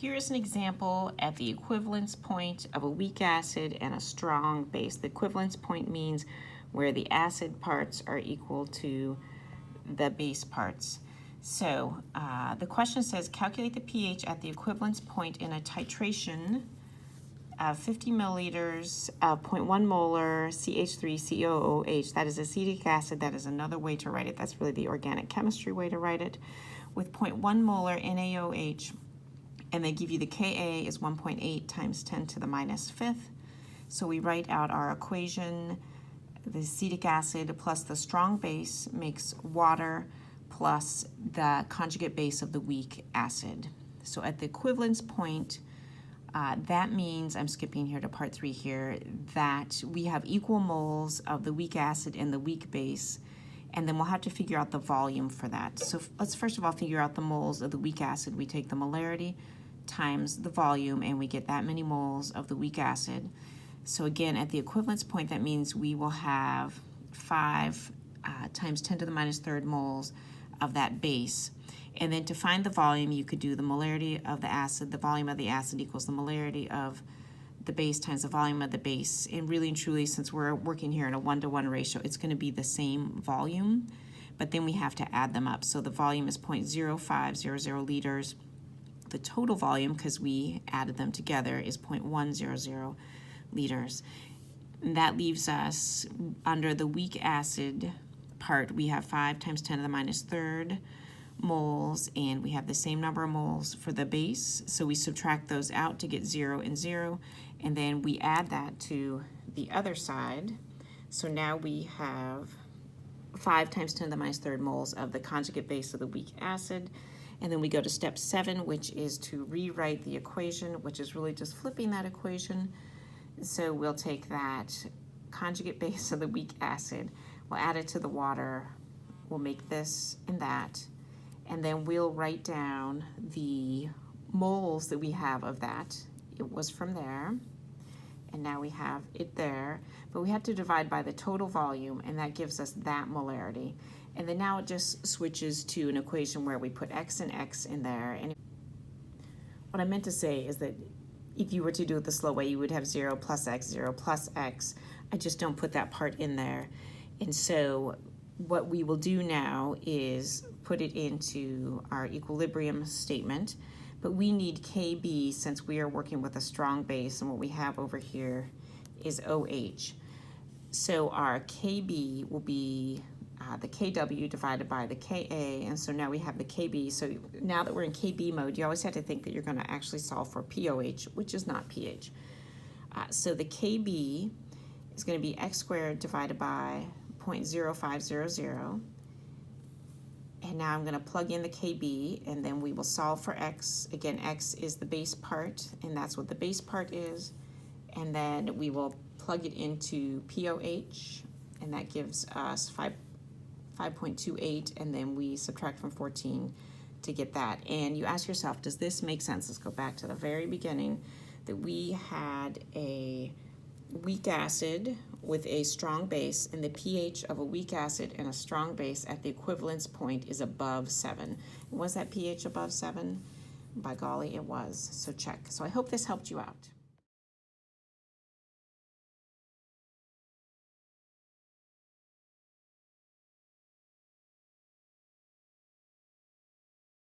Here is an example at the equivalence point of a weak acid and a strong base. The equivalence point means where the acid parts are equal to the base parts. So the question says, calculate the pH at the equivalence point in a titration of 50 milliliters of 0.1 molar CH3COOH. That is acetic acid. That is another way to write it. That's really the organic chemistry way to write it. With 0.1 molar NaOH. And they give you the Ka is 1.8 times 10 to the minus fifth. So we write out our equation. The acetic acid plus the strong base makes water plus the conjugate base of the weak acid. So at the equivalence point, that means, I'm skipping here to part 3 here, that we have equal moles of the weak acid and the weak base, and then we'll have to figure out the volume for that. So let's first of all figure out the moles of the weak acid. We take the molarity times the volume, and we get that many moles of the weak acid. So again, at the equivalence point, that means we will have 5 times 10 to the minus third moles of that base. And then to find the volume, you could do the molarity of the acid. The volume of the acid equals the molarity of the base times the volume of the base. And really and truly, since we're working here in a 1-to-1 ratio, it's going to be the same volume, but then we have to add them up. So the volume is 0.0500 liters. The total volume, because we added them together, is 0.100 liters. And that leaves us, under the weak acid part, we have 5 times 10 to the minus third moles, and we have the same number of moles for the base. So we subtract those out to get 0 and 0, and then we add that to the other side. So now we have 5 times 10 to the minus third moles of the conjugate base of the weak acid. And then we go to step 7, which is to rewrite the equation, which is really just flipping that equation. So we'll take that conjugate base of the weak acid, we'll add it to the water, we'll make this and that, and then we'll write down the moles that we have of that. It was from there, and now we have it there, but we have to divide by the total volume, and that gives us that molarity. And then now it just switches to an equation where we put x and x in there. And what I meant to say is that if you were to do it the slow way, you would have 0 plus x, 0 plus x. I just don't put that part in there. And so what we will do now is put it into our equilibrium statement. But we need Kb since we are working with a strong base, and what we have over here is OH. So our Kb will be the Kw divided by the Ka, and so now we have the Kb. So now that we're in Kb mode, you always have to think that you're going to actually solve for POH, which is not pH. So the Kb is going to be x squared divided by 0.0500. And now I'm going to plug in the Kb, and then we will solve for x. Again, x is the base part, and that's what the base part is. And then we will plug it into POH, and that gives us 5.28, and then we subtract from 14 to get that. And you ask yourself, does this make sense? Let's go back to the very beginning, that we had a weak acid with a strong base, and the pH of a weak acid and a strong base at the equivalence point is above 7. Was that pH above 7? By golly, it was. So check. So I hope this helped you out.